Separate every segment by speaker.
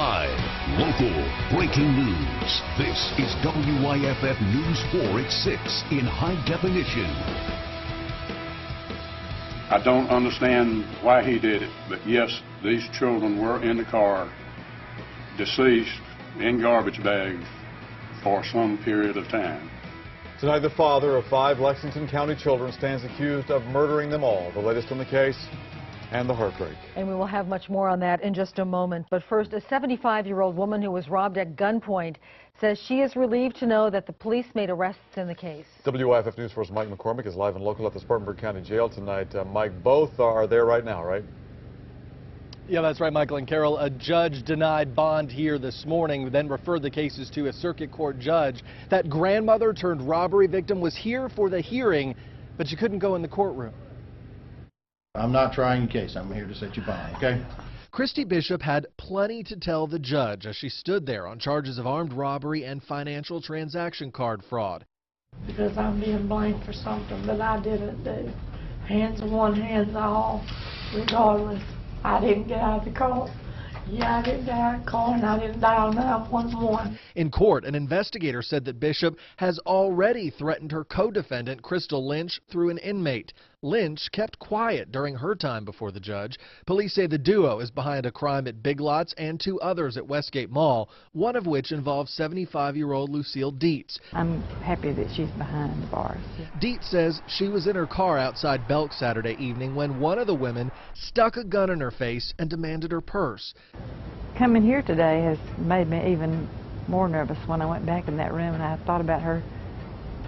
Speaker 1: Live, local, breaking news. This is WYFF News 4 at 6 in high definition.
Speaker 2: I don't understand why he did it, but yes, these children were in the car, deceased, in garbage bags for some period of time.
Speaker 3: Tonight, the father of 5 Lexington County children stands accused of murdering them all. The latest on the case and the heartbreak.
Speaker 4: And we will have much more on that in just a moment. But first, a 75-year-old woman who was robbed at gunpoint says she is relieved to know that the police made arrests in the case.
Speaker 3: WYFF News 4's Mike McCormick is live and local at the Spartanburg County Jail tonight. Mike, both are there right now, right?
Speaker 5: Yeah, that's right, Michael and Carol. A judge denied bond here this morning, then referred the cases to a circuit court judge. That grandmother turned robbery victim was here for the hearing, but she couldn't go in the courtroom.
Speaker 6: I'm not trying your case. I'm here to set you bond, okay?
Speaker 5: Christy Bishop had plenty to tell the judge as she stood there on charges of armed robbery and financial transaction card fraud.
Speaker 7: Because I'm being blamed for something that I didn't do. Hands on, hands off, regardless. I didn't get out of the car. Yeah, I didn't get out of the car and I didn't dial 911.
Speaker 5: In court, an investigator said that Bishop has already threatened her co-defendant, Crystal Lynch, through an inmate. Lynch kept quiet during her time before the judge. Police say the duo is behind a crime at Big Lots and 2 others at Westgate Mall, one of which involves 75-year-old Lucille Dietz.
Speaker 8: I'm happy that she's behind the bars.
Speaker 5: Dietz says she was in her car outside Belk Saturday evening when one of the women stuck a gun in her face and demanded her purse.
Speaker 8: Coming here today has made me even more nervous when I went back in that room and I thought about her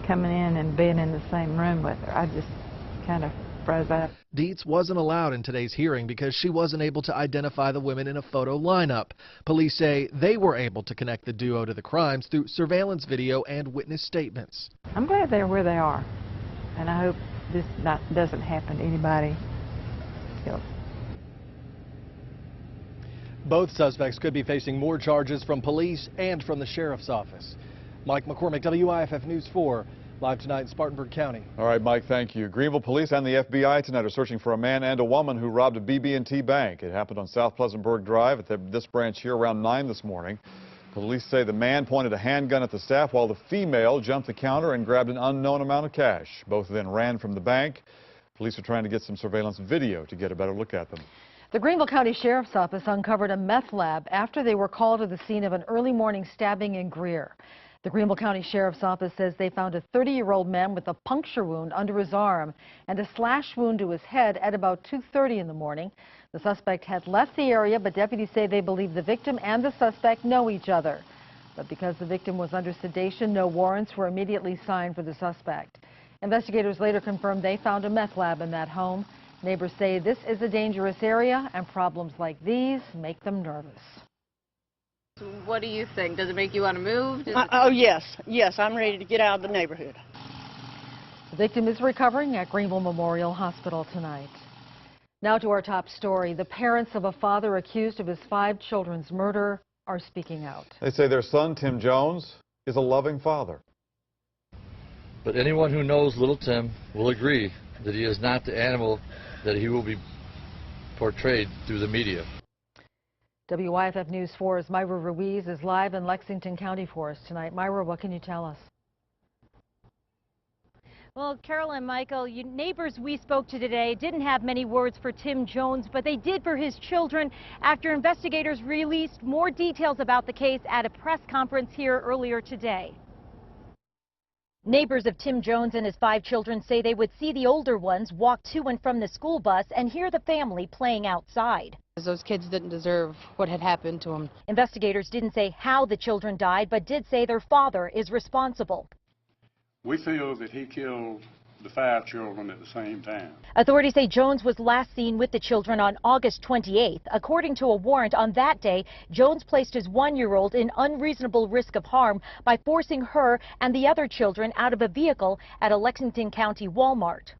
Speaker 8: coming in and being in the same room with her. I just kind of froze up.
Speaker 5: Dietz wasn't allowed in today's hearing because she wasn't able to identify the women in a photo lineup. Police say they were able to connect the duo to the crimes through surveillance video and witness statements.
Speaker 8: I'm glad they're where they are, and I hope this doesn't happen to anybody else.
Speaker 5: Both suspects could be facing more charges from police and from the sheriff's office. Mike McCormick, WYFF News 4. Live tonight in Spartanburg County.
Speaker 3: All right, Mike, thank you. Greenville police and the FBI tonight are searching for a man and a woman who robbed a BB&T bank. It happened on South Pleasantburg Drive at this branch here around 9 this morning. Police say the man pointed a handgun at the staff while the female jumped the counter and grabbed an unknown amount of cash. Both then ran from the bank. Police are trying to get some surveillance video to get a better look at them.
Speaker 4: The Greenville County Sheriff's Office uncovered a meth lab after they were called to the scene of an early morning stabbing in Greer. The Greenville County Sheriff's Office says they found a 30-year-old man with a puncture wound under his arm and a slash wound to his head at about 2:30 in the morning. The suspect had left the area, but deputies say they believe the victim and the suspect know each other. But because the victim was under sedation, no warrants were immediately signed for the suspect. Investigators later confirmed they found a meth lab in that home. Neighbors say this is a dangerous area and problems like these make them nervous.
Speaker 9: What do you think? Does it make you want to move?
Speaker 10: Oh, yes. Yes, I'm ready to get out of the neighborhood.
Speaker 4: The victim is recovering at Greenville Memorial Hospital tonight. Now to our top story. The parents of a father accused of his 5 children's murder are speaking out.
Speaker 3: They say their son, Tim Jones, is a loving father.
Speaker 11: But anyone who knows little Tim will agree that he is not the animal that he will be portrayed through the media.
Speaker 4: WYFF News 4's Myra Ruiz is live in Lexington County for us tonight. Myra, what can you tell us?
Speaker 12: Well, Carol and Michael, neighbors we spoke to today didn't have many words for Tim Jones, but they did for his children after investigators released more details about the case at a press conference here earlier today. Neighbors of Tim Jones and his 5 children say they would see the older ones walk to and from the school bus and hear the family playing outside.
Speaker 13: Those kids didn't deserve what had happened to them.
Speaker 12: Investigators didn't say how the children died, but did say their father is responsible.
Speaker 2: We feel that he killed the 5 children at the same time.
Speaker 12: Authorities say Jones was last seen with the children on August 28th. According to a warrant on that day, Jones placed his 1-year-old in unreasonable risk of harm by forcing her and the other children out of a vehicle at a Lexington County Walmart.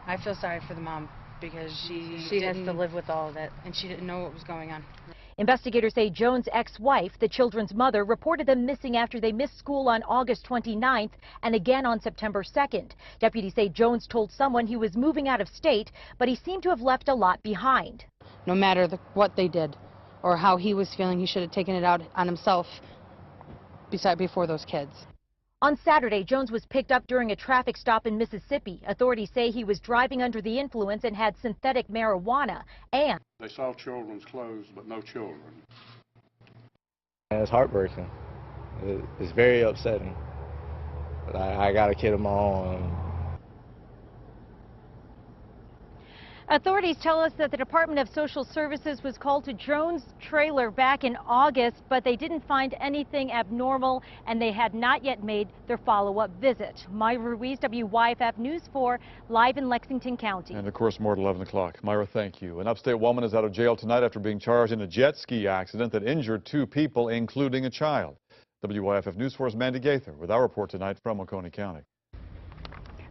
Speaker 13: I feel sorry for the mom because she has to live with all of that and she didn't know what was going on.
Speaker 12: Investigators say Jones' ex-wife, the children's mother, reported them missing after they missed school on August 29th and again on September 2nd. Deputies say Jones told someone he was moving out of state, but he seemed to have left a lot behind.
Speaker 13: No matter what they did, or how he was feeling. He should have taken it out on himself before those kids.
Speaker 12: On Saturday, Jones was picked up during a traffic stop in Mississippi. Authorities say he was driving under the influence and had synthetic marijuana, and
Speaker 2: they saw children's clothes, but no children.
Speaker 14: It's heartbreaking. It's very upsetting. But I got a kid of my own.
Speaker 12: Authorities tell us that the Department of Social Services was called to Jones' trailer back in August, but they didn't find anything abnormal, and they had not yet made their follow-up visit. Myra Ruiz, WYFF News 4, live in Lexington County.
Speaker 3: And of course, more at 11 o'clock. Myra, thank you. An upstate woman is out of jail tonight after being charged in a jet ski accident that injured 2 people, including a child. WYFF News 4's Mandy Gaither with our report tonight from Oconee County.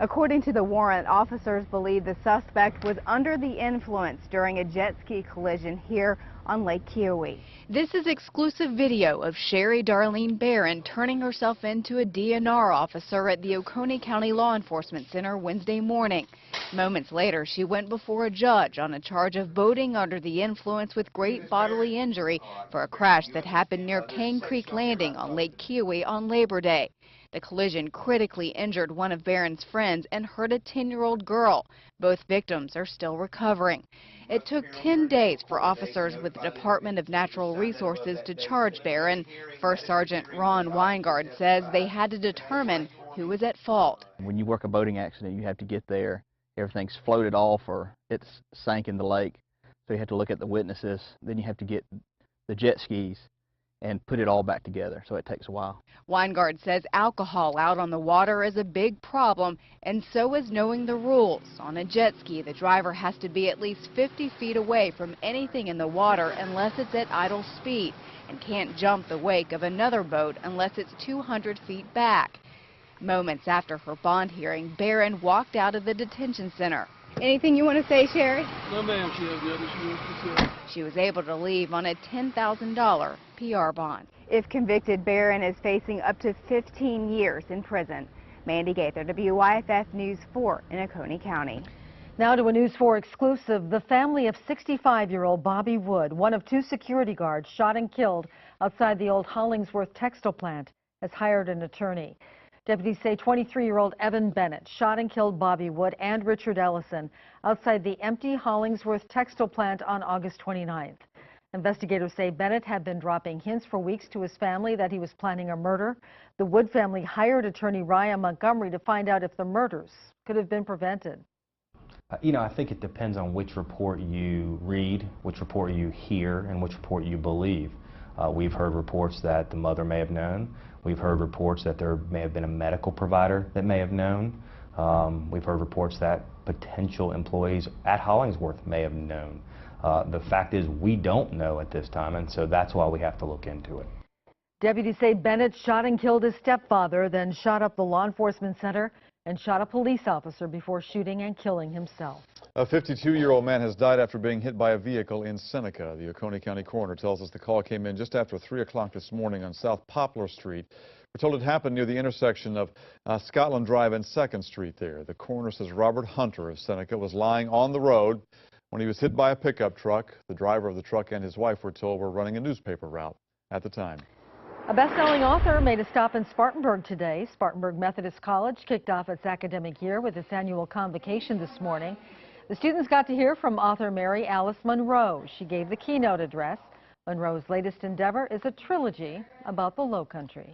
Speaker 15: According to the warrant, officers believe the suspect was under the influence during a jet ski collision here on Lake Keowee.
Speaker 16: This is exclusive video of Sherry Darlene Barron turning herself into a DNR officer at the Oconee County Law Enforcement Center Wednesday morning. Moments later, she went before a judge on a charge of boating under the influence with great bodily injury for a crash that happened near Cane Creek Landing on Lake Keowee on Labor Day. The collision critically injured one of Barron's friends and hurt a 10-year-old girl. Both victims are still recovering. It took 10 days for officers with the Department of Natural Resources to charge Barron. First Sergeant Ron Weingard says they had to determine who was at fault.
Speaker 17: When you work a boating accident, you have to get there. Everything's floated off or it's sank in the lake. So you have to look at the witnesses. Then you have to get the jet skis and put it all back together, so it takes a while.
Speaker 16: Weingard says alcohol out on the water is a big problem, and so is knowing the rules. On a jet ski, the driver has to be at least 50 feet away from anything in the water unless it's at idle speed, and can't jump the wake of another boat unless it's 200 feet back. Moments after her bond hearing, Barron walked out of the detention center.
Speaker 15: Anything you want to say, Sherry?
Speaker 18: No, ma'am, she has nothing.
Speaker 16: She was able to leave on a $10,000 PR bond.
Speaker 15: If convicted, Barron is facing up to 15 years in prison. Mandy Gaither, WYFF News 4 in Oconee County.
Speaker 4: Now to a News 4 exclusive. The family of 65-year-old Bobby Wood, one of 2 security guards shot and killed outside the old Hollingsworth textile plant, has hired an attorney. Deputies say 23-year-old Evan Bennett shot and killed Bobby Wood and Richard Ellison outside the empty Hollingsworth textile plant on August 29th. Investigators say Bennett had been dropping hints for weeks to his family that he was planning a murder. The Wood family hired attorney Ryan Montgomery to find out if the murders could have been prevented.
Speaker 19: I think it depends on which report you read, which report you hear, and which report you believe. We've heard reports that the mother may have known. We've heard reports that there may have been a medical provider that may have known. We've heard reports that potential employees at Hollingsworth may have known. The fact is we don't know at this time, and so that's why we have to look into it.
Speaker 4: Deputies say Bennett shot and killed his stepfather, then shot up the law enforcement center and shot a police officer before shooting and killing himself.
Speaker 3: A 52-year-old man has died after being hit by a vehicle in Seneca. The Oconee County coroner tells us the call came in just after 3 o'clock this morning on South Poplar Street. We're told it happened near the intersection of Scotland Drive and 2nd Street there. The coroner says Robert Hunter of Seneca was lying on the road when he was hit by a pickup truck. The driver of the truck and his wife, we're told, were running a newspaper route at the time.
Speaker 4: A best-selling author made a stop in Spartanburg today. Spartanburg Methodist College kicked off its academic year with its annual convocation this morning. The students got to hear from author Mary Alice Monroe. She gave the keynote address. Monroe's latest endeavor is a trilogy about the Lowcountry.